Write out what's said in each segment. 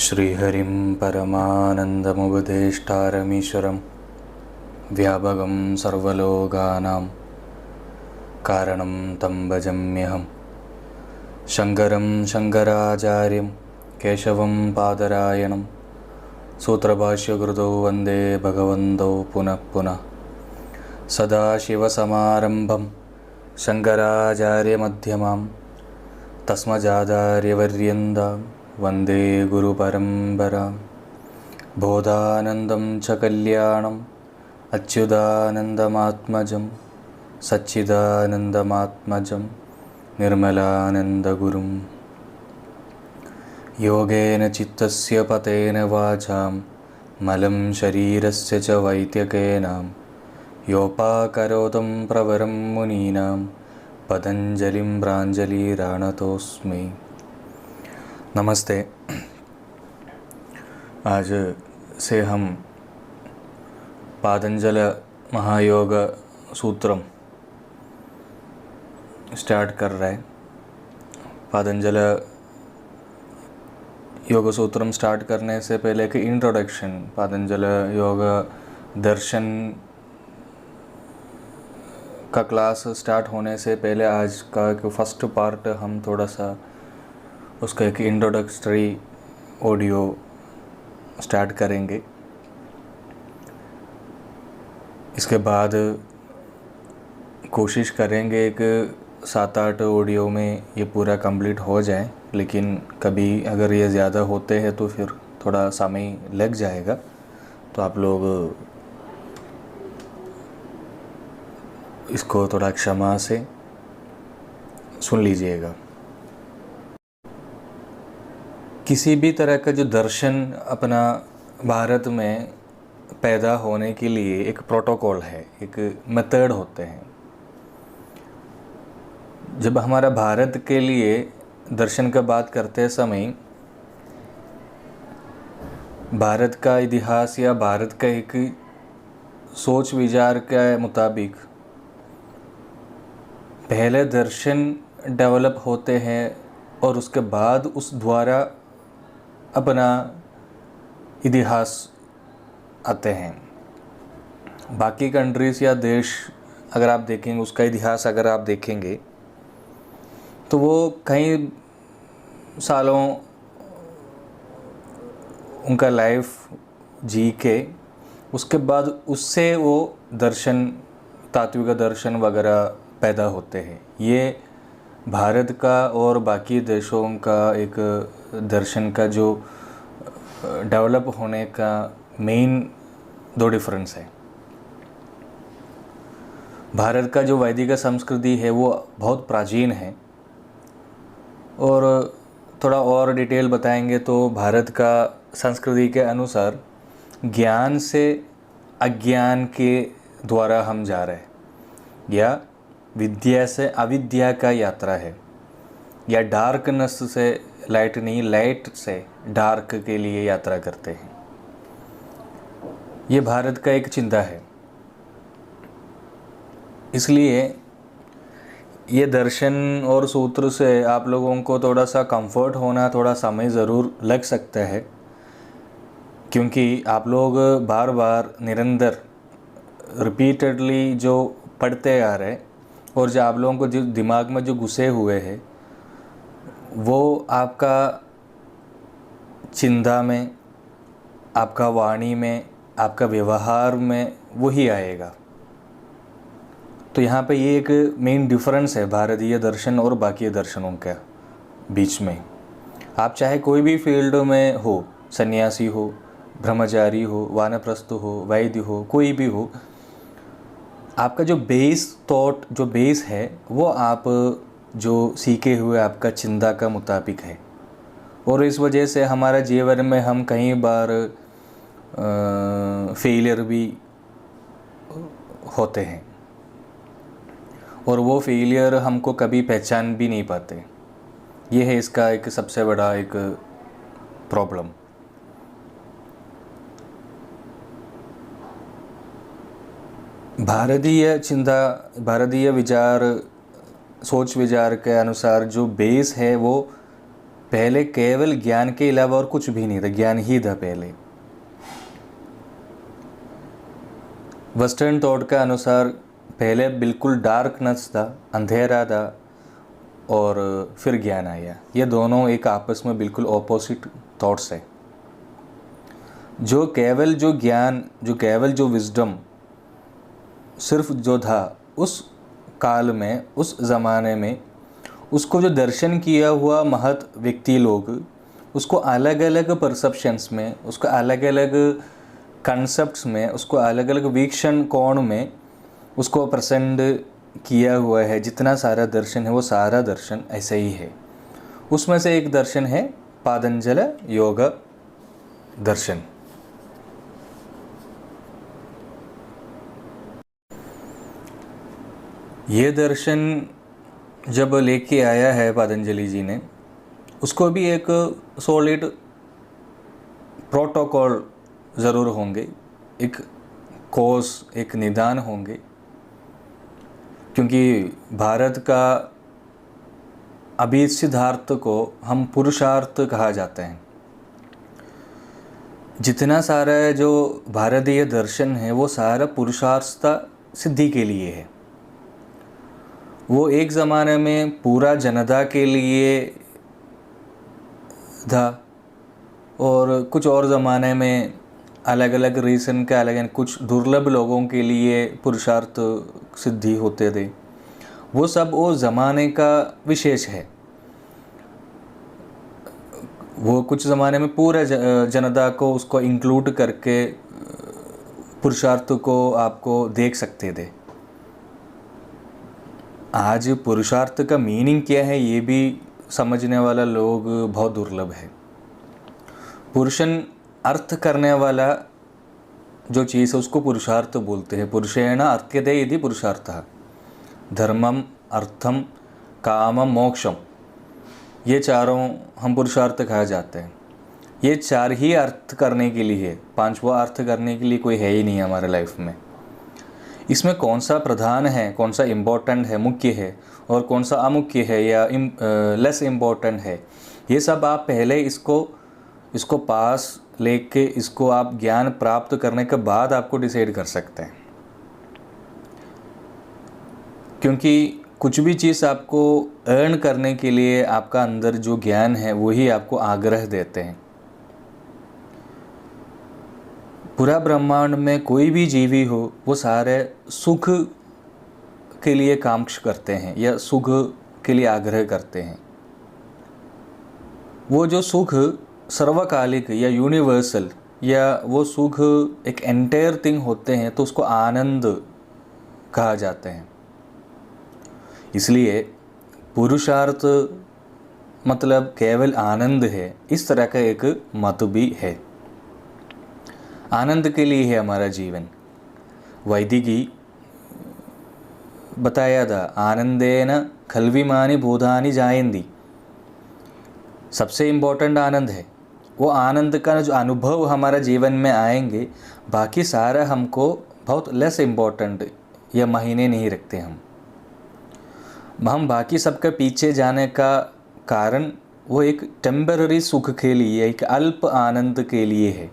श्रीहरिं परमानन्दमुपदेष्टारमीश्वरं व्यापकं सर्वलोकानां कारणं तं भजाम्यहं। शङ्करं शङ्कराचार्यं केशवं पादरायणं सूत्रभाष्यकृतौ वन्दे भगवन्तौ पुनः पुनः। सदाशिवसमारम्भं शङ्कराचार्यमध्यमाम् तस्मदाचार्यपर्यन्तां वन्दे गुरुपरम्परां। बोधानन्दं च कल्याणम् अच्युतानन्दमात्मजं सच्चिदानन्दमात्मजं निर्मलानन्दगुरुं। योगेन चित्तस्य पतेन वाचां मलं शरीरस्य च वैद्यकेन योपाकरोतं प्रवरं मुनीनां पतञ्जलिं प्राञ्जलिरानतोऽस्मि। नमस्ते। आज से हम पातंजल महायोग सूत्रम स्टार्ट कर रहे हैं। पातंजल योग सूत्रम स्टार्ट करने से पहले एक इंट्रोडक्शन, पातंजल योग दर्शन का क्लास स्टार्ट होने से पहले आज का एक फर्स्ट पार्ट हम थोड़ा सा उसका एक इंट्रोडक्टरी ऑडियो स्टार्ट करेंगे। इसके बाद कोशिश करेंगे एक 7-8 ऑडियो में ये पूरा कंप्लीट हो जाए, लेकिन कभी अगर ये ज़्यादा होते हैं तो फिर थोड़ा समय लग जाएगा, तो आप लोग इसको थोड़ा क्षमा से सुन लीजिएगा। किसी भी तरह का जो दर्शन अपना भारत में पैदा होने के लिए एक प्रोटोकॉल है, एक मेथड होते हैं। जब हमारा भारत के लिए दर्शन का बात करते समय भारत का इतिहास या भारत का एक सोच विचार के मुताबिक पहले दर्शन डेवलप होते हैं और उसके बाद उस द्वारा अपना इतिहास आते हैं। बाकी कंट्रीज़ या देश अगर आप देखेंगे, उसका इतिहास अगर आप देखेंगे तो वो कई सालों उनका लाइफ जी के उसके बाद उससे वो दर्शन, तात्विक दर्शन वगैरह पैदा होते हैं। ये भारत का और बाकी देशों का एक दर्शन का जो डेवलप होने का मेन 2 डिफरेंस है। भारत का जो वैदिक संस्कृति है वो बहुत प्राचीन है, और थोड़ा और डिटेल बताएंगे तो भारत का संस्कृति के अनुसार ज्ञान से अज्ञान के द्वारा हम जा रहे हैं, या विद्या से अविद्या का यात्रा है, या डार्कनेस से लाइट नहीं, लाइट से डार्क के लिए यात्रा करते हैं। ये भारत का एक चिंता है। इसलिए ये दर्शन और सूत्र से आप लोगों को थोड़ा सा कंफर्ट होना, थोड़ा समय ज़रूर लग सकता है, क्योंकि आप लोग बार बार निरंतर रिपीटेडली जो पढ़ते आ रहे, और जो आप लोगों को जो दिमाग में जो घुसे हुए हैं वो आपका चिंता में, आपका वाणी में, आपका व्यवहार में वही आएगा। तो यहाँ पे ये एक मेन डिफरेंस है भारतीय दर्शन और बाकी दर्शनों के बीच में। आप चाहे कोई भी फील्ड में हो, सन्यासी हो, ब्रह्मचारी हो, वानप्रस्थ हो, वैद्य हो, कोई भी हो, आपका जो बेस थॉट, जो बेस है वो आप जो सीखे हुए आपका चिंता का मुताबिक है। और इस वजह से हमारा जीवन में हम कई बार फेलियर भी होते हैं, और वो फेलियर हमको कभी पहचान भी नहीं पाते। ये है इसका एक सबसे बड़ा एक प्रॉब्लम। भारतीय चिंता, भारतीय विचार, सोच विचार के अनुसार जो बेस है वो पहले केवल ज्ञान के अलावा और कुछ भी नहीं था, ज्ञान ही था पहले। वेस्टर्न थॉट के अनुसार पहले बिल्कुल डार्कनेस था, अंधेरा था, और फिर ज्ञान आया। ये दोनों एक आपस में बिल्कुल ऑपोजिट थॉट्स है। जो केवल जो ज्ञान, जो केवल जो विजडम सिर्फ जो था उस काल में, उस ज़माने में, उसको जो दर्शन किया हुआ महत व्यक्ति लोग उसको अलग अलग परसेप्शंस में, उसको अलग अलग कंसेप्ट्स में, उसको अलग अलग वीक्षण कोण में उसको प्रेजेंट किया हुआ है। जितना सारा दर्शन है वो सारा दर्शन ऐसे ही है। उसमें से एक दर्शन है पातंजल योग दर्शन। ये दर्शन जब लेके आया है पतंजलि जी ने, उसको भी एक सॉलिड प्रोटोकॉल ज़रूर होंगे, एक कोर्स, एक निदान होंगे, क्योंकि भारत का अभिसिद्धार्थ को हम पुरुषार्थ कहा जाता है। जितना सारा जो भारतीय दर्शन है वो सारा पुरुषार्थ सिद्धि के लिए है। वो एक ज़माने में पूरा जनता के लिए था, और कुछ और ज़माने में अलग अलग रीज़न के अलग कुछ दुर्लभ लोगों के लिए पुरुषार्थ सिद्धि होते थे। वो सब वो ज़माने का विशेष है। वो कुछ ज़माने में पूरा जनता को उसको इंक्लूड करके पुरुषार्थ को आपको देख सकते थे। आज पुरुषार्थ का मीनिंग क्या है ये भी समझने वाला लोग बहुत दुर्लभ है। पुरुषन अर्थ करने वाला जो चीज़ है उसको पुरुषार्थ बोलते हैं। पुरुषेण अर्थ्यते इति पुरुषार्थः। धर्मम, अर्थम, कामम, मोक्षम, ये चारों हम पुरुषार्थ कहा जाते हैं। ये चार ही अर्थ करने के लिए है, पांचवा अर्थ करने के लिए कोई है ही नहीं हमारे लाइफ में। इसमें कौन सा प्रधान है, कौन सा इम्पोर्टेंट है, मुख्य है, और कौन सा अमुख्य है या लेस इम्पोर्टेंट है, ये सब आप पहले इसको पास लेके इसको आप ज्ञान प्राप्त करने के बाद आपको डिसाइड कर सकते हैं। क्योंकि कुछ भी चीज़ आपको अर्न करने के लिए आपका अंदर जो ज्ञान है वही आपको आग्रह देते हैं। पूरा ब्रह्मांड में कोई भी जीवी हो वो सारे सुख के लिए कामक्ष करते हैं या सुख के लिए आग्रह करते हैं। वो जो सुख सर्वकालिक या यूनिवर्सल या वो सुख एक एंटायर थिंग होते हैं तो उसको आनंद कहा जाते हैं। इसलिए पुरुषार्थ मतलब केवल आनंद है, इस तरह का एक मत भी है। आनंद के लिए है हमारा जीवन। वैदिकी बताया था, आनंदेन खल्विमानि भूतानि जायन्ति। सबसे इम्पोर्टेंट आनंद है। वो आनंद का जो अनुभव हमारा जीवन में आएंगे, बाकी सारा हमको बहुत लेस इम्पोर्टेंट या महीने नहीं रखते। हम बाकी सबके पीछे जाने का कारण वो एक टेम्पररी सुख के लिए, एक अल्प आनंद के लिए है।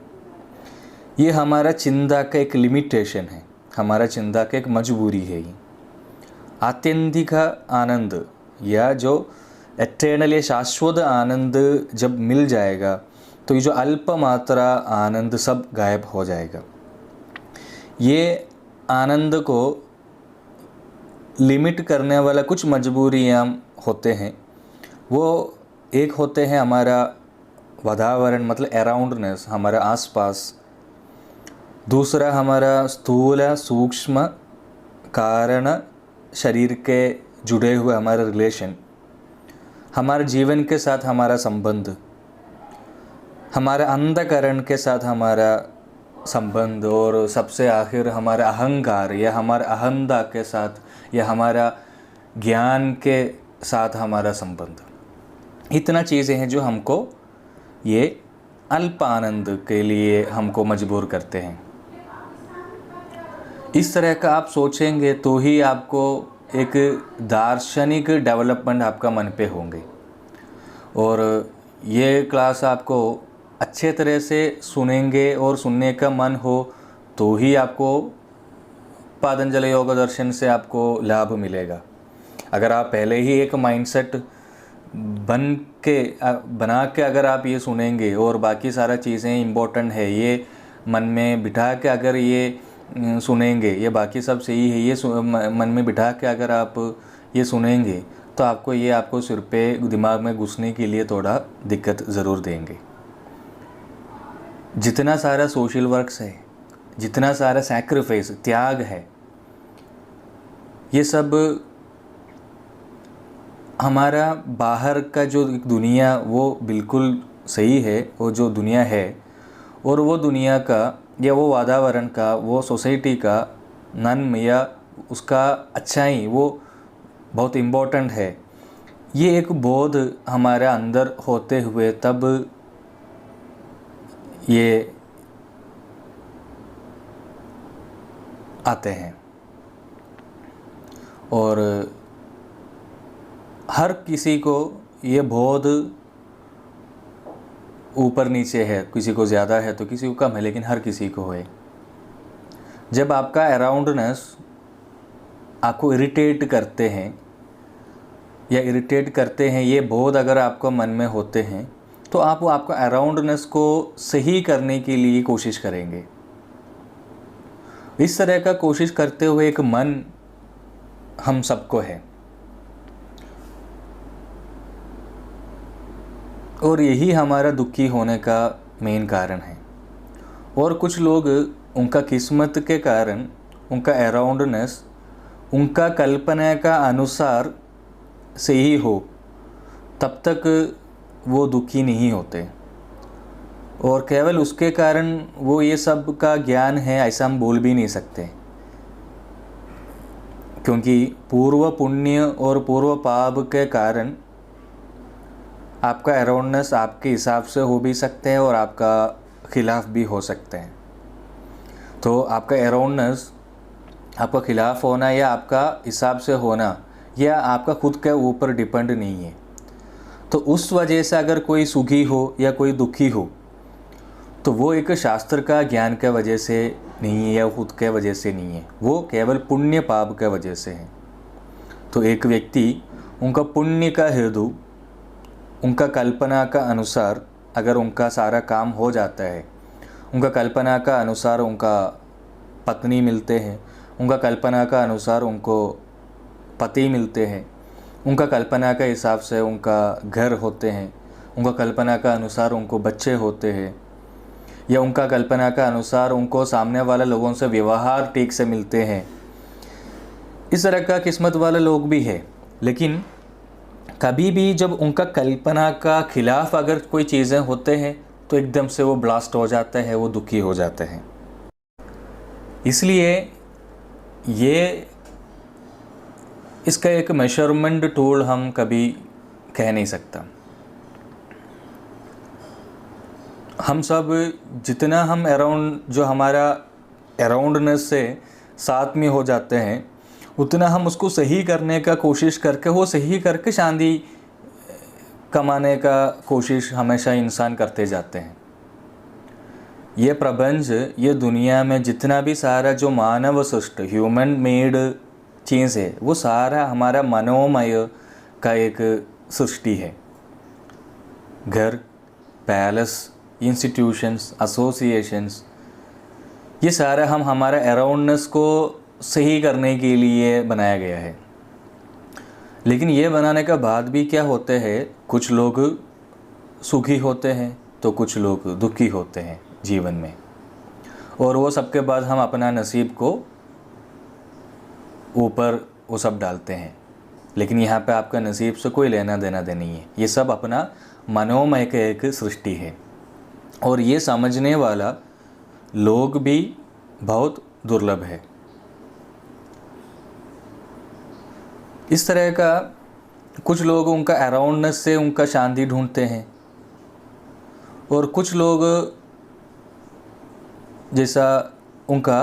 ये हमारा चिंता का एक लिमिटेशन है, हमारा चिंता का एक मजबूरी है। ये आत्यंतिक आनंद या जो एटर्नल या शाश्वत आनंद जब मिल जाएगा तो ये जो अल्प मात्रा आनंद सब गायब हो जाएगा। ये आनंद को लिमिट करने वाला कुछ मजबूरियाँ होते हैं। वो एक होते हैं हमारा वातावरण मतलब अराउंडनेस, हमारा आसपास। दूसरा हमारा स्थूल सूक्ष्म कारण शरीर के जुड़े हुए हमारे रिलेशन, हमारे जीवन के साथ हमारा संबंध, हमारे अंतःकरण के साथ हमारा संबंध, और सबसे आखिर हमारा अहंकार या हमारे अहंता के साथ या हमारा ज्ञान के साथ हमारा संबंध। इतना चीज़ें हैं जो हमको ये अल्प आनंद के लिए हमको मजबूर करते हैं। इस तरह का आप सोचेंगे तो ही आपको एक दार्शनिक डेवलपमेंट आपका मन पे होंगे। और ये क्लास आपको अच्छे तरह से सुनेंगे और सुनने का मन हो तो ही आपको पातंजलि योग दर्शन से आपको लाभ मिलेगा। अगर आप पहले ही एक माइंडसेट बना के अगर आप ये सुनेंगे और बाकी सारा चीज़ें इम्पोर्टेंट है ये मन में बिठा के अगर ये सुनेंगे, ये बाकी सब सही है, ये मन में बिठा के अगर आप ये सुनेंगे तो आपको सिर पे दिमाग में घुसने के लिए थोड़ा दिक्कत ज़रूर देंगे। जितना सारा सोशल वर्क्स है, जितना सारा सैक्रिफाइस त्याग है, ये सब हमारा बाहर का जो दुनिया वो बिल्कुल सही है, वो जो दुनिया है और वो दुनिया का या वो वातावरण का, वो सोसाइटी का नन्म या उसका अच्छाई वो बहुत इम्पोर्टेंट है। ये एक बोध हमारे अंदर होते हुए तब ये आते हैं। और हर किसी को ये बोध ऊपर नीचे है, किसी को ज़्यादा है तो किसी को कम है, लेकिन हर किसी को है। जब आपका अराउंडनेस आपको इरिटेट करते हैं ये बोध अगर आपको मन में होते हैं तो आप आपका अराउंडनेस को सही करने के लिए कोशिश करेंगे। इस तरह का कोशिश करते हुए एक मन हम सबको है और यही हमारा दुखी होने का मेन कारण है। और कुछ लोग उनका किस्मत के कारण उनका अराउंडनेस उनका कल्पना का अनुसार सही हो तब तक वो दुखी नहीं होते, और केवल उसके कारण वो ये सब का ज्ञान है ऐसा हम बोल भी नहीं सकते, क्योंकि पूर्व पुण्य और पूर्व पाप के कारण आपका अराउंडनेस आपके हिसाब से हो भी सकते हैं और आपका खिलाफ भी हो सकते हैं। तो आपका अराउंडनेस आपका खिलाफ होना या आपका हिसाब से होना या आपका खुद के ऊपर डिपेंड नहीं है। तो उस वजह से अगर कोई सुखी हो या कोई दुखी हो तो वो एक शास्त्र का ज्ञान के वजह से नहीं है या खुद के वजह से नहीं है, वो केवल पुण्य पाप के वजह से है। तो एक व्यक्ति उनका पुण्य का हेतु उनका कल्पना का अनुसार अगर उनका सारा काम हो जाता है, उनका कल्पना का अनुसार उनका पत्नी मिलते हैं, उनका कल्पना का अनुसार उनको पति मिलते हैं, उनका कल्पना के हिसाब से उनका घर होते हैं, उनका कल्पना का अनुसार उनको बच्चे होते हैं, या उनका कल्पना का अनुसार उनको सामने वाले लोगों से व्यवहार ठीक से मिलते हैं। इस तरह का किस्मत वाले लोग भी है। लेकिन कभी भी जब उनका कल्पना का खिलाफ अगर कोई चीज़ें होते हैं तो एकदम से वो ब्लास्ट हो जाते हैं, वो दुखी हो जाते हैं। इसलिए ये इसका एक मेजरमेंट टूल हम कभी कह नहीं सकता। हम सब जितना हम जो हमारा अराउंडनेस से साथ में हो जाते हैं उतना हम उसको सही करने का कोशिश करके वो सही करके शांति कमाने का कोशिश हमेशा इंसान करते जाते हैं। ये प्रपंच, ये दुनिया में जितना भी सारा जो मानव सृष्ट ह्यूमन मेड चीज़ है वो सारा हमारा मनोमय का एक सृष्टि है। घर, पैलेस, इंस्टीट्यूशंस, एसोसिएशंस, ये सारा हमारा अराउंडनेस को सही करने के लिए बनाया गया है। लेकिन ये बनाने के बाद भी क्या होते हैं, कुछ लोग सुखी होते हैं तो कुछ लोग दुखी होते हैं जीवन में, और वो सबके बाद हम अपना नसीब को ऊपर वो सब डालते हैं। लेकिन यहाँ पे आपका नसीब से कोई लेना देना नहीं है, ये सब अपना मनोमय का एक सृष्टि है। और ये समझने वाला लोग भी बहुत दुर्लभ है। इस तरह का कुछ लोग उनका अराउंडनेस से उनका शांति ढूंढते हैं, और कुछ लोग जैसा उनका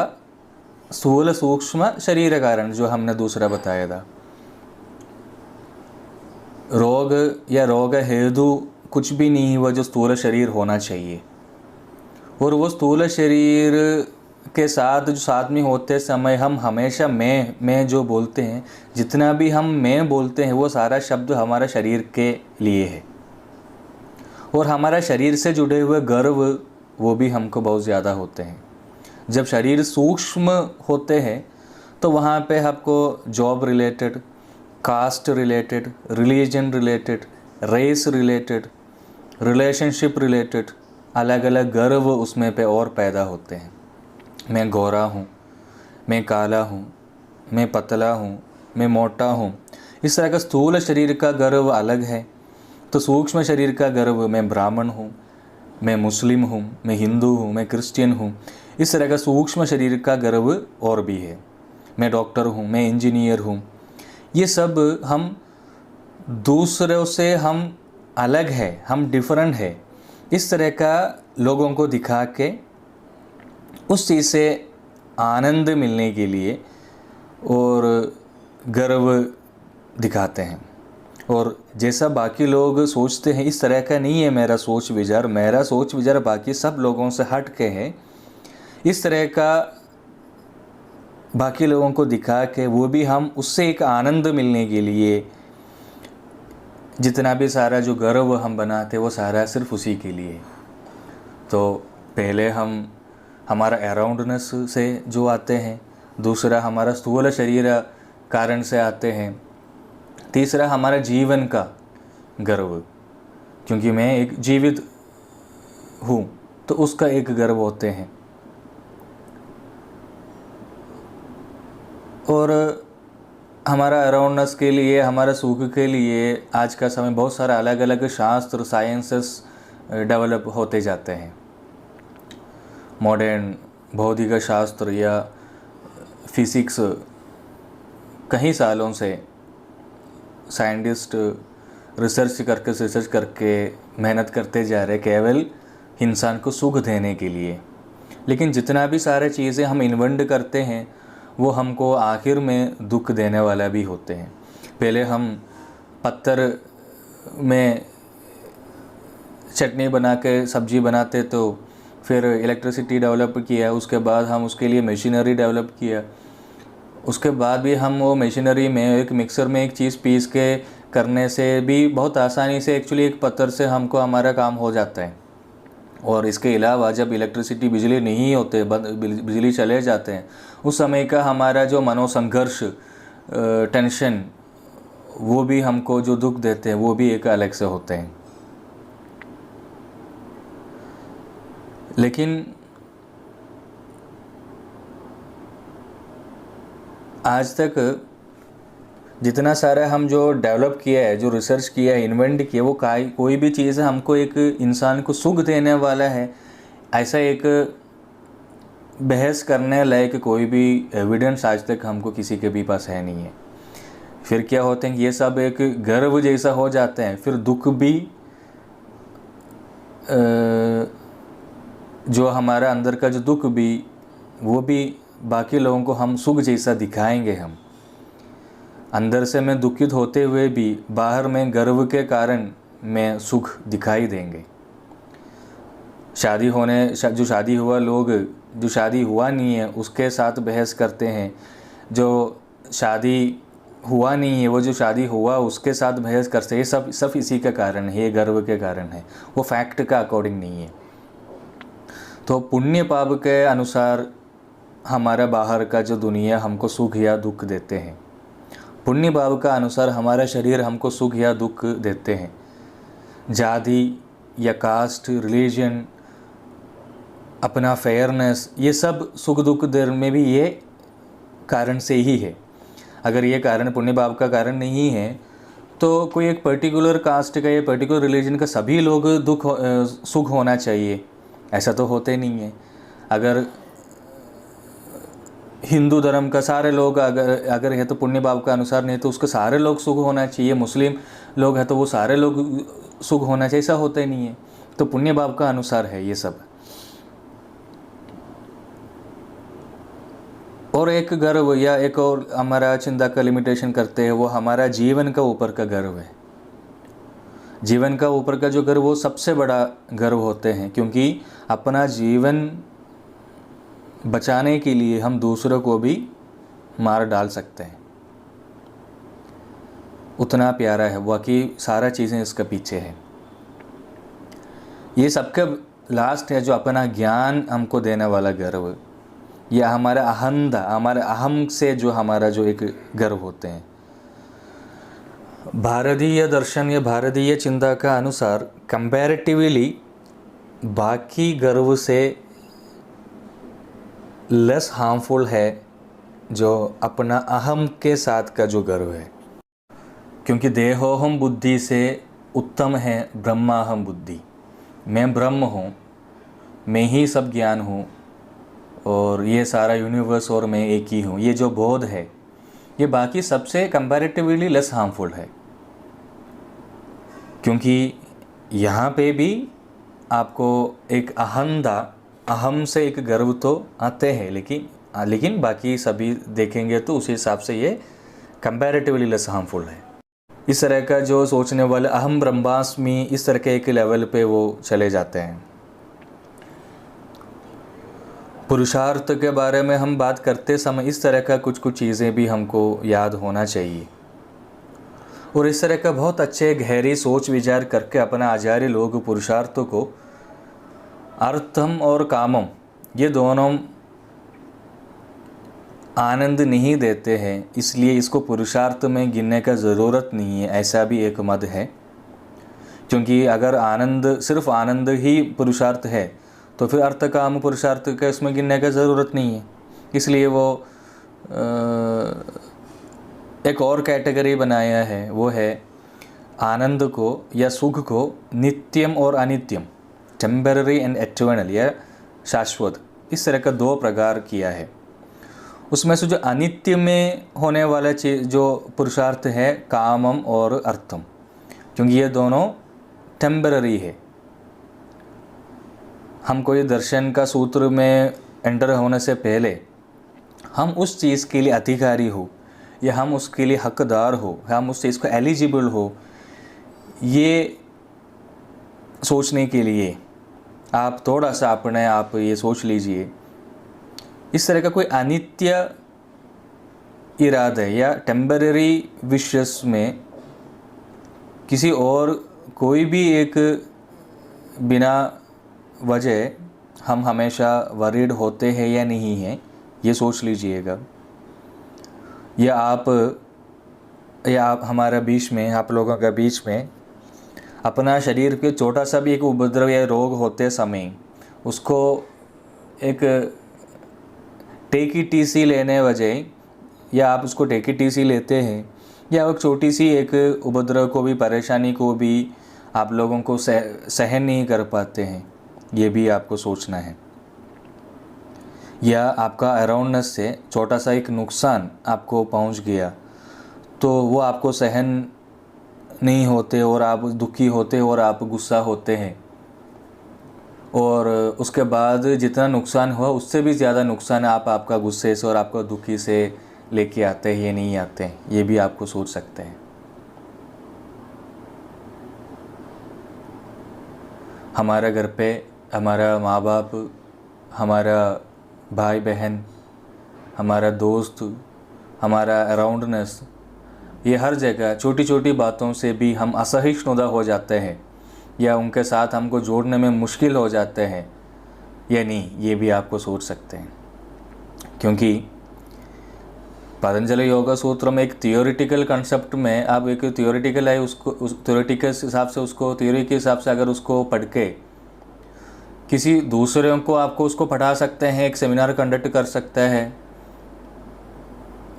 स्थूल सूक्ष्म शरीर कारण जो हमने दूसरा बताया था, रोग या रोग हेतु कुछ भी नहीं हुआ जो स्थूल शरीर होना चाहिए। और वो स्थूल शरीर के साथ जो साथ में होते समय हम हमेशा मैं जो बोलते हैं, जितना भी हम मैं बोलते हैं वो सारा शब्द हमारा शरीर के लिए है। और हमारा शरीर से जुड़े हुए गर्व वो भी हमको बहुत ज़्यादा होते हैं। जब शरीर सूक्ष्म होते हैं तो वहाँ पे आपको job related, caste related, religion related, race related, relationship related अलग अलग गर्व उसमें पे और पैदा होते हैं। मैं गोरा हूँ, मैं काला हूँ, मैं पतला हूँ, मैं मोटा हूँ। इस तरह का स्थूल शरीर का गर्व अलग है। तो सूक्ष्म शरीर का गर्व मैं ब्राह्मण हूँ, मैं मुस्लिम हूँ, मैं हिंदू हूँ, मैं क्रिश्चियन हूँ। इस तरह का सूक्ष्म शरीर का गर्व और भी है। मैं डॉक्टर हूँ, मैं इंजीनियर हूँ। ये सब हम दूसरों से हम अलग है, हम डिफरेंट है, इस तरह का लोगों को दिखा के उस चीज़ से आनंद मिलने के लिए और गर्व दिखाते हैं। और जैसा बाकी लोग सोचते हैं इस तरह का नहीं है मेरा सोच विचार। मेरा सोच विचार बाकी सब लोगों से हट के है। इस तरह का बाकी लोगों को दिखा के वो भी हम उससे एक आनंद मिलने के लिए जितना भी सारा जो गर्व हम बनाते वो सारा सिर्फ उसी के लिए। तो पहले हम हमारा अराउंडनेस से जो आते हैं, दूसरा हमारा स्थूल शरीर कारण से आते हैं, तीसरा हमारा जीवन का गर्व, क्योंकि मैं एक जीवित हूँ तो उसका एक गर्व होते हैं। और हमारा अराउंडनेस के लिए, हमारा सुख के लिए आज का समय बहुत सारा अलग अलग शास्त्र, साइंसेस डेवलप होते जाते हैं। मॉडर्न भौतिक शास्त्र या फिज़िक्स कई सालों से साइंटिस्ट रिसर्च करके मेहनत करते जा रहे केवल इंसान को सुख देने के लिए। लेकिन जितना भी सारे चीज़ें हम इन्वेंट करते हैं वो हमको आखिर में दुख देने वाला भी होते हैं। पहले हम पत्थर में चटनी बना के सब्जी बनाते, तो फिर इलेक्ट्रिसिटी डेवलप किया, उसके बाद हम उसके लिए मशीनरी डेवलप किया, उसके बाद भी हम वो मशीनरी में एक मिक्सर में एक चीज़ पीस के करने से भी बहुत आसानी से एक्चुअली एक पत्थर से हमको हमारा काम हो जाता है। और इसके अलावा जब इलेक्ट्रिसिटी, बिजली नहीं होते, बिजली चले जाते हैं, उस समय का हमारा जो मनोसंघर्ष, टेंशन, वो भी हमको जो दुख देते हैं वो भी एक अलग से होते हैं। लेकिन आज तक जितना सारा हम जो डेवलप किया है, जो रिसर्च किया है, इन्वेंट किया, वो कोई भी चीज़ हमको एक इंसान को सुख देने वाला है ऐसा एक बहस करने लायक कोई भी एविडेंस आज तक हमको किसी के भी पास है नहीं है। फिर क्या होते हैं, ये सब एक गर्व जैसा हो जाते हैं। फिर दुख भी जो हमारा अंदर का जो दुख भी, वो भी बाकी लोगों को हम सुख जैसा दिखाएंगे। हम अंदर से मैं दुखित होते हुए भी बाहर में गर्व के कारण मैं सुख दिखाई देंगे। जो शादी हुआ लोग, जो शादी हुआ नहीं है उसके साथ बहस करते हैं, जो शादी हुआ नहीं है वो जो शादी हुआ उसके साथ बहस करते हैं। ये सब इसी का कारण है, ये गर्व के कारण है, वो फैक्ट का अकॉर्डिंग नहीं है। तो पुण्य पाप के अनुसार हमारा बाहर का जो दुनिया हमको सुख या दुख देते हैं, पुण्य पाप का अनुसार हमारा शरीर हमको सुख या दुख देते हैं। जाति या कास्ट, रिलीजन, अपना फेयरनेस, ये सब सुख दुख देने में भी ये कारण से ही है। अगर ये कारण पुण्य पाप का कारण नहीं है तो कोई एक पर्टिकुलर कास्ट का या पर्टिकुलर रिलीजन का सभी लोग सुख होना चाहिए, ऐसा तो होते नहीं है। अगर हिंदू धर्म का सारे लोग अगर है तो पुण्य पाप का अनुसार, नहीं तो उसके सारे लोग सुख होना चाहिए। मुस्लिम लोग हैं तो वो सारे लोग सुख होना चाहिए, ऐसा होता ही नहीं है। तो पुण्य पाप का अनुसार है ये सब। और एक गर्व या एक और हमारा चिंता का लिमिटेशन करते हैं, वो हमारा जीवन का ऊपर का गर्व है। जीवन का ऊपर का जो गर्व वो सबसे बड़ा गर्व होते हैं, क्योंकि अपना जीवन बचाने के लिए हम दूसरों को भी मार डाल सकते हैं। उतना प्यारा है, बाकी सारा चीज़ें इसके पीछे है। ये सबके लास्ट है जो अपना ज्ञान हमको देने वाला गर्व, या हमारा अहंता, हमारे अहम से जो हमारा जो एक गर्व होते हैं। भारतीय दर्शन या भारतीय चिंता का अनुसार कंपैरेटिवली बाकी गर्व से लेस हार्मफुल है जो अपना अहम के साथ का जो गर्व है, क्योंकि देहोहम बुद्धि से उत्तम है ब्रह्माहम बुद्धि। मैं ब्रह्म हूँ, मैं ही सब ज्ञान हूँ और ये सारा यूनिवर्स और मैं एक ही हूँ, ये जो बोध है ये बाकी सबसे कंपैरेटिवली लेस हार्मफुल है। क्योंकि यहाँ पे भी आपको एक अहंता, अहम से एक गर्व तो आते हैं, लेकिन बाकी सभी देखेंगे तो उस हिसाब से ये कंपैरेटिवली लेस हार्मफुल है। इस तरह का जो सोचने वाले अहम ब्रह्मास्मि, इस तरह के एक लेवल पे वो चले जाते हैं। पुरुषार्थ के बारे में हम बात करते समय इस तरह का कुछ चीज़ें भी हमको याद होना चाहिए, और इस तरह का बहुत अच्छे गहरी सोच विचार करके अपना आचार्य लोग पुरुषार्थों को अर्थम और कामम ये दोनों आनंद नहीं देते हैं, इसलिए इसको पुरुषार्थ में गिनने का ज़रूरत नहीं है, ऐसा भी एक मत है। क्योंकि अगर आनंद, सिर्फ आनंद ही पुरुषार्थ है तो फिर अर्थ काम पुरुषार्थ का इसमें गिनने का ज़रूरत नहीं है। इसलिए वो एक और कैटेगरी बनाया है, वो है आनंद को या सुख को नित्यम और अनित्यम, टेम्पररी एंड एटर्नल या शाश्वत, इस तरह का दो प्रकार किया है। उसमें से जो अनित्य में होने वाला चीज़ जो पुरुषार्थ है कामम और अर्थम, क्योंकि ये दोनों टेम्पररी है। हम कोई दर्शन का सूत्र में एंटर होने से पहले हम उस चीज़ के लिए अधिकारी हो या हम उसके लिए हकदार हो, हम उस चीज़ को एलिजिबल हो, ये सोचने के लिए आप थोड़ा सा अपने आप ये सोच लीजिए। इस तरह का कोई अनित्य इरादे या टेम्पररी विशेष में किसी और कोई भी एक बिना वजह हम हमेशा वरीड होते हैं या नहीं हैं, ये सोच लीजिएगा। या आप हमारा बीच में, आप लोगों का बीच में अपना शरीर के छोटा सा भी एक उपद्रव या रोग होते समय उसको एक टेकी टीसी लेने वजह, या आप उसको टेकी टीसी लेते हैं, या एक छोटी सी एक उपद्रव को भी, परेशानी को भी आप लोगों को सहन नहीं कर पाते हैं, ये भी आपको सोचना है। या आपका अराउंडनेस से छोटा सा एक नुकसान आपको पहुंच गया तो वो आपको सहन नहीं होते और आप दुखी होते और आप गुस्सा होते हैं, और उसके बाद जितना नुकसान हुआ उससे भी ज़्यादा नुकसान आप आपका गुस्से से और आपका दुखी से लेके आते हैं या नहीं आते हैं, ये भी आपको सोच सकते हैं। हमारा घर पे हमारा माँ बाप, हमारा भाई बहन, हमारा दोस्त, हमारा अराउंडनेस, ये हर जगह छोटी छोटी बातों से भी हम असहिष्णुता हो जाते हैं या उनके साथ हमको जोड़ने में मुश्किल हो जाते हैं या नहीं, ये भी आपको सोच सकते हैं। क्योंकि पतंजलि योगा सूत्र में एक थियोरिटिकल कंसेप्ट में आप एक थियोरिटिकल है, उसको उस थियोरिटिकल हिसाब से, उसको थ्योरी के हिसाब से अगर उसको पढ़ के किसी दूसरे को आपको उसको पढ़ा सकते हैं, एक सेमिनार कंडक्ट कर सकते हैं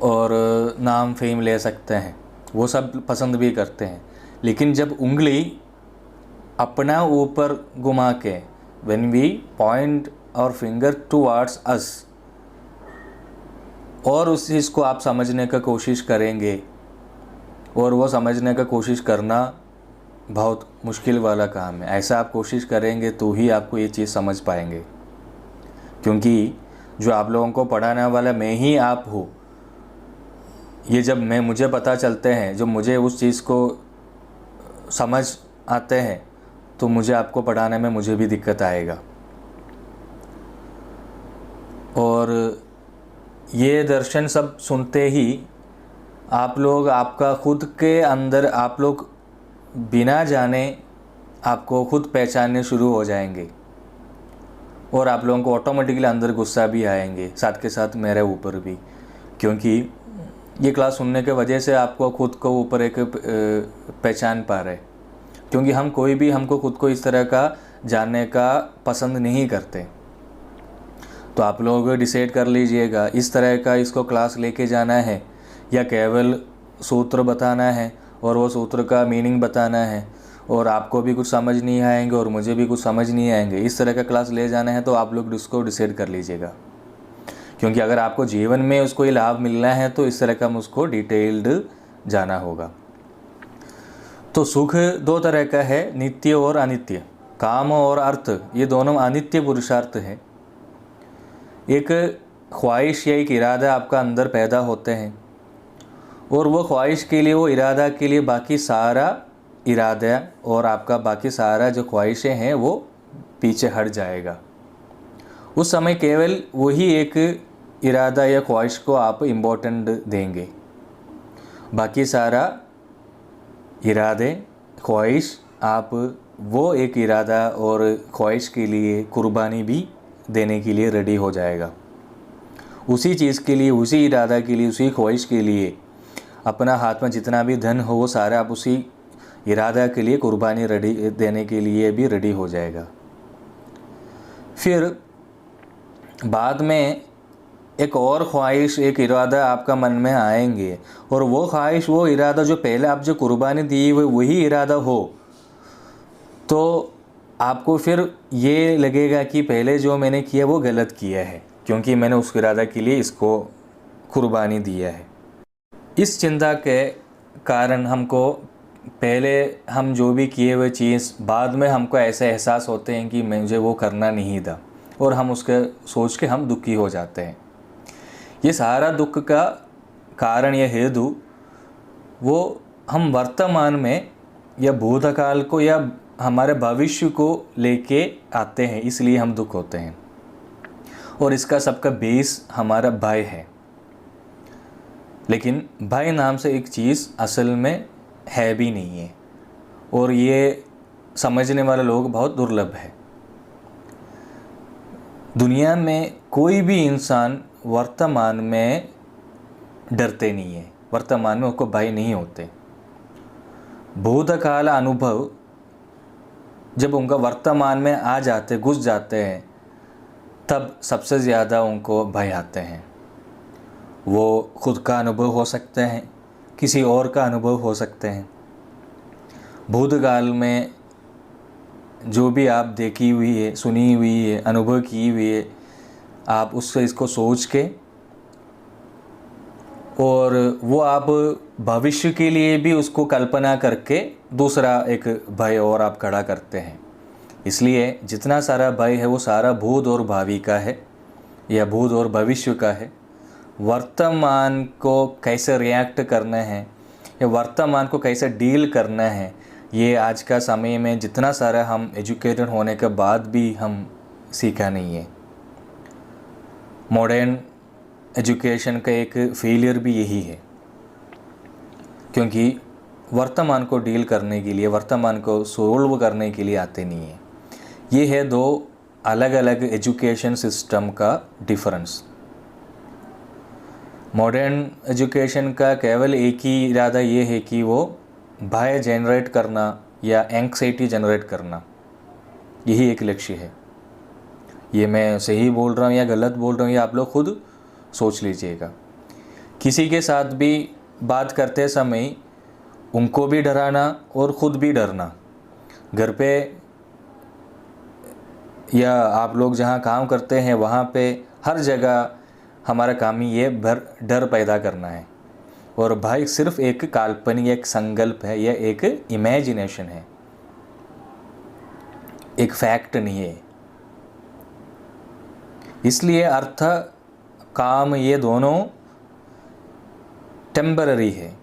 और नाम फेम ले सकते हैं, वो सब पसंद भी करते हैं। लेकिन जब उंगली अपना ऊपर घुमा के, when we point our finger towards us, और उस चीज़ को आप समझने का कोशिश करेंगे, और वो समझने का कोशिश करना बहुत मुश्किल वाला काम है। ऐसा आप कोशिश करेंगे तो ही आपको ये चीज़ समझ पाएंगे, क्योंकि जो आप लोगों को पढ़ाने वाला मैं ही आप हो, ये जब मुझे पता चलते हैं, जब मुझे उस चीज़ को समझ आते हैं तो मुझे आपको पढ़ाने में मुझे भी दिक्कत आएगा। और ये दर्शन सब सुनते ही आप लोग आपका खुद के अंदर आप लोग बिना जाने आपको खुद पहचानने शुरू हो जाएंगे और आप लोगों को ऑटोमेटिकली अंदर गुस्सा भी आएंगे, साथ के साथ मेरे ऊपर भी, क्योंकि ये क्लास सुनने के वजह से आपको खुद को ऊपर एक पहचान पा रहे, क्योंकि हम कोई भी हमको खुद को इस तरह का जानने का पसंद नहीं करते। तो आप लोग डिसाइड कर लीजिएगा इस तरह का इसको क्लास लेके जाना है या केवल सूत्र बताना है और वो सूत्र का मीनिंग बताना है और आपको भी कुछ समझ नहीं आएंगे और मुझे भी कुछ समझ नहीं आएंगे, इस तरह का क्लास ले जाना है। तो आप लोग उसको डिसाइड कर लीजिएगा, क्योंकि अगर आपको जीवन में उसको ये लाभ मिलना है तो इस तरह का उसको डिटेल्ड जाना होगा। तो सुख दो तरह का है, नित्य और अनित्य। काम और अर्थ ये दोनों अनित्य पुरुषार्थ है। एक ख्वाहिश या एक इरादा आपका अंदर पैदा होते हैं और वो ख्वाहिश के लिए, वो इरादा के लिए बाकी सारा इरादा और आपका बाकी सारा जो ख्वाहिशें हैं वो पीछे हट जाएगा। उस समय केवल वही एक इरादा या ख्वाहिश को आप इम्पोर्टेंट देंगे, बाकी सारा इरादे ख्वाहिश आप वो एक इरादा और ख्वाहिश के लिए कुर्बानी भी देने के लिए रेडी हो जाएगा। उसी चीज़ के लिए, उसी इरादा के लिए, उसी ख्वाहिश के लिए अपना हाथ में जितना भी धन हो वो सारा आप उसी इरादा के लिए कुर्बानी रेडी देने के लिए भी रेडी हो जाएगा। फिर बाद में एक और ख्वाहिश, एक इरादा आपका मन में आएंगे और वो ख्वाहिश, वो इरादा जो पहले आप जो कुर्बानी दी हुई वही इरादा हो, तो आपको फिर ये लगेगा कि पहले जो मैंने किया वो गलत किया है, क्योंकि मैंने उस इरादा के लिए इसको कुर्बानी दिया है। इस चिंता के कारण हमको पहले हम जो भी किए हुए चीज़ बाद में हमको ऐसे एहसास होते हैं कि मुझे वो करना नहीं था और हम उसके सोच के हम दुखी हो जाते हैं। ये सारा दुख का कारण या हेतु वो हम वर्तमान में या भूतकाल को या हमारे भविष्य को लेके आते हैं, इसलिए हम दुख होते हैं। और इसका सबका बेस हमारा भय है। लेकिन भय नाम से एक चीज़ असल में है भी नहीं है और ये समझने वाले लोग बहुत दुर्लभ है। दुनिया में कोई भी इंसान वर्तमान में डरते नहीं है, वर्तमान में उसको भय नहीं होते। भूतकाल अनुभव जब उनका वर्तमान में आ जाते, घुस जाते हैं, तब सबसे ज़्यादा उनको भय आते हैं। वो खुद का अनुभव हो सकते हैं, किसी और का अनुभव हो सकते हैं। भूतकाल में जो भी आप देखी हुई है, सुनी हुई है, अनुभव की हुई है, आप उससे इसको सोच के और वो आप भविष्य के लिए भी उसको कल्पना करके दूसरा एक भय और आप खड़ा करते हैं। इसलिए जितना सारा भय है वो सारा भूत और भावी का है या भूत और भविष्य का है। वर्तमान को कैसे रिएक्ट करना है या वर्तमान को कैसे डील करना है, ये आज का समय में जितना सारा हम एजुकेटेड होने के बाद भी हम सीखा नहीं है। मॉडर्न एजुकेशन का एक फेलियर भी यही है, क्योंकि वर्तमान को डील करने के लिए, वर्तमान को सोल्व करने के लिए आते नहीं है। ये है दो अलग अलग एजुकेशन सिस्टम का डिफरेंस। मॉडर्न एजुकेशन का केवल एक ही इरादा ये है कि वो भय जनरेट करना या एंग्जाइटी जनरेट करना, यही एक लक्ष्य है। ये मैं सही बोल रहा हूँ या गलत बोल रहा हूँ, ये आप लोग खुद सोच लीजिएगा। किसी के साथ भी बात करते समय उनको भी डराना और ख़ुद भी डरना, घर पे या आप लोग जहाँ काम करते हैं वहाँ पे हर जगह हमारा काम ही ये डर पैदा करना है। और भय सिर्फ एक काल्पनिक, एक संकल्प है या एक इमेजिनेशन है, एक फैक्ट नहीं है। इसलिए अर्थ, काम ये दोनों टेम्पररी है।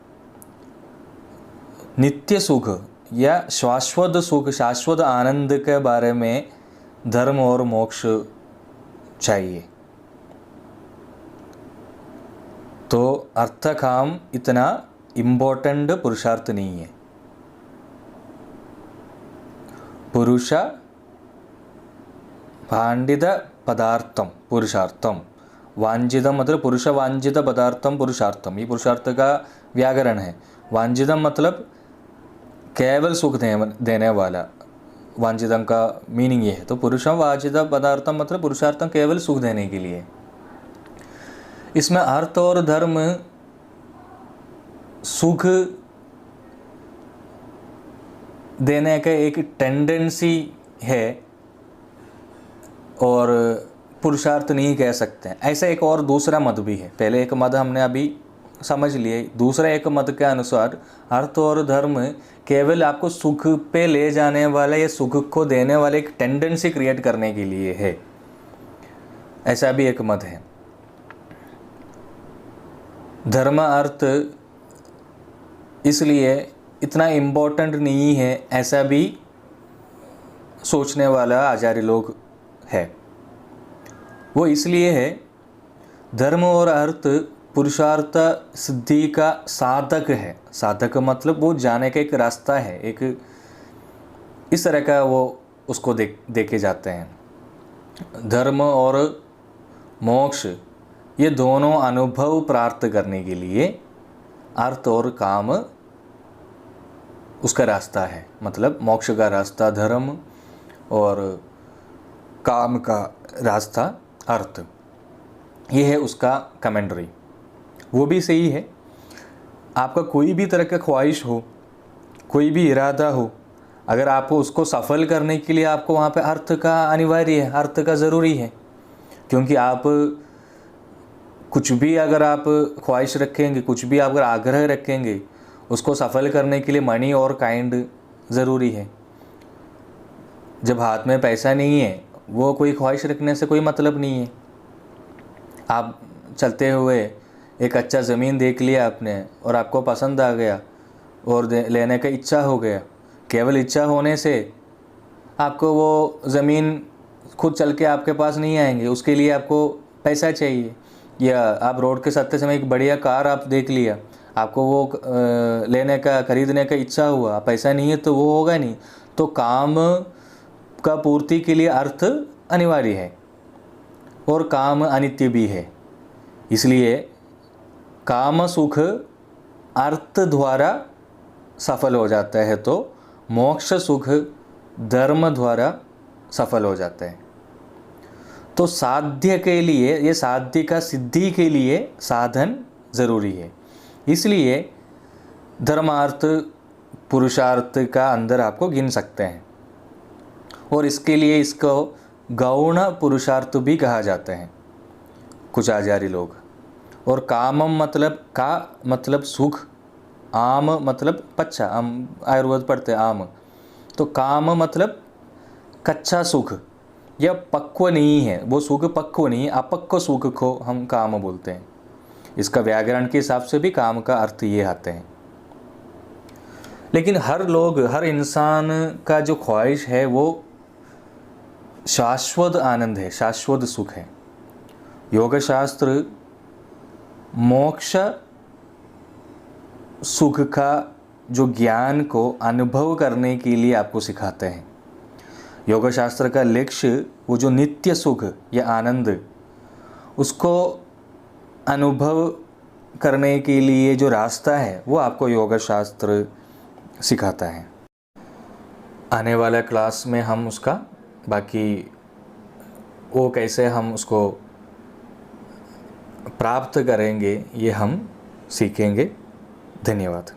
नित्य सुख या शाश्वत सुख, शाश्वत आनंद के बारे में धर्म और मोक्ष चाहिए। तो अर्थ काम इतना इम्पोर्टेंट पुरुषार्थ नहीं है। पुरुष वांछित पदार्थम पुरुषार्थम, वांछितम मतलब पुरुष वांछित पदार्थम पुरुषार्थम, ये पुरुषार्थ का व्याकरण है। वांछितम मतलब केवल सुख देने वाला, वांछितम का मीनिंग ये है। तो पुरुषम वांछित पदार्थम मतलब पुरुषार्थम केवल सुख देने के लिए। इसमें अर्थ और धर्म सुख देने का एक टेंडेंसी है और पुरुषार्थ नहीं कह सकते हैं। ऐसा एक और दूसरा मत भी है। पहले एक मत हमने अभी समझ लिए, दूसरा एक मत के अनुसार अर्थ और धर्म केवल आपको सुख पे ले जाने वाला या सुख को देने वाले एक टेंडेंसी क्रिएट करने के लिए है, ऐसा भी एक मत है। धर्म अर्थ इसलिए इतना इम्पोर्टेंट नहीं है, ऐसा भी सोचने वाला आचार्य लोग है। वो इसलिए है, धर्म और अर्थ पुरुषार्थ सिद्धि का साधक है। साधक मतलब वो जाने का एक रास्ता है, एक इस तरह का वो उसको देखे जाते हैं। धर्म और मोक्ष ये दोनों अनुभव प्राप्त करने के लिए अर्थ और काम उसका रास्ता है। मतलब मोक्ष का रास्ता धर्म और काम का रास्ता अर्थ, ये है उसका कमेंट्री। वो भी सही है। आपका कोई भी तरह का ख्वाहिश हो, कोई भी इरादा हो, अगर आपको उसको सफल करने के लिए आपको वहाँ पे अर्थ का अनिवार्य है, अर्थ का ज़रूरी है। क्योंकि आप कुछ भी अगर आप ख्वाहिश रखेंगे, कुछ भी आप अगर आग्रह रखेंगे, उसको सफल करने के लिए मनी और काइंड ज़रूरी है। जब हाथ में पैसा नहीं है, वो कोई ख्वाहिश रखने से कोई मतलब नहीं है। आप चलते हुए एक अच्छा ज़मीन देख लिया आपने और आपको पसंद आ गया और लेने का इच्छा हो गया। केवल इच्छा होने से आपको वो ज़मीन खुद चल के आपके पास नहीं आएंगे, उसके लिए आपको पैसा चाहिए। या आप रोड के सत्ते समय एक बढ़िया कार आप देख लिया, आपको वो लेने का, खरीदने का इच्छा हुआ, पैसा नहीं है तो वो होगा नहीं। तो काम का पूर्ति के लिए अर्थ अनिवार्य है और काम अनित्य भी है। इसलिए काम सुख अर्थ द्वारा सफल हो जाता है, तो मोक्ष सुख धर्म द्वारा सफल हो जाता है। तो साध्य के लिए, ये साध्य का सिद्धि के लिए साधन ज़रूरी है। इसलिए धर्मार्थ पुरुषार्थ का अंदर आपको गिन सकते हैं और इसके लिए इसको गौण पुरुषार्थ भी कहा जाता है कुछ आचार्य लोग। और कामम मतलब का मतलब सुख, आम मतलब पच्चा, हम आयुर्वेद पढ़ते हैं आम। तो काम मतलब कच्चा सुख या पक्व नहीं है, वो सुख पक्व नहीं है, अपक्व सुख को हम काम बोलते हैं। इसका व्याकरण के हिसाब से भी काम का अर्थ ये आते हैं। लेकिन हर लोग, हर इंसान का जो ख्वाहिश है वो शाश्वत आनंद है, शाश्वत सुख है। योग शास्त्र मोक्ष सुख का जो ज्ञान को अनुभव करने के लिए आपको सिखाते हैं। योग शास्त्र का लक्ष्य वो जो नित्य सुख या आनंद, उसको अनुभव करने के लिए जो रास्ता है वो आपको योग शास्त्र सिखाता है। आने वाला क्लास में हम उसका बाकी वो कैसे हम उसको प्राप्त करेंगे ये हम सीखेंगे। धन्यवाद।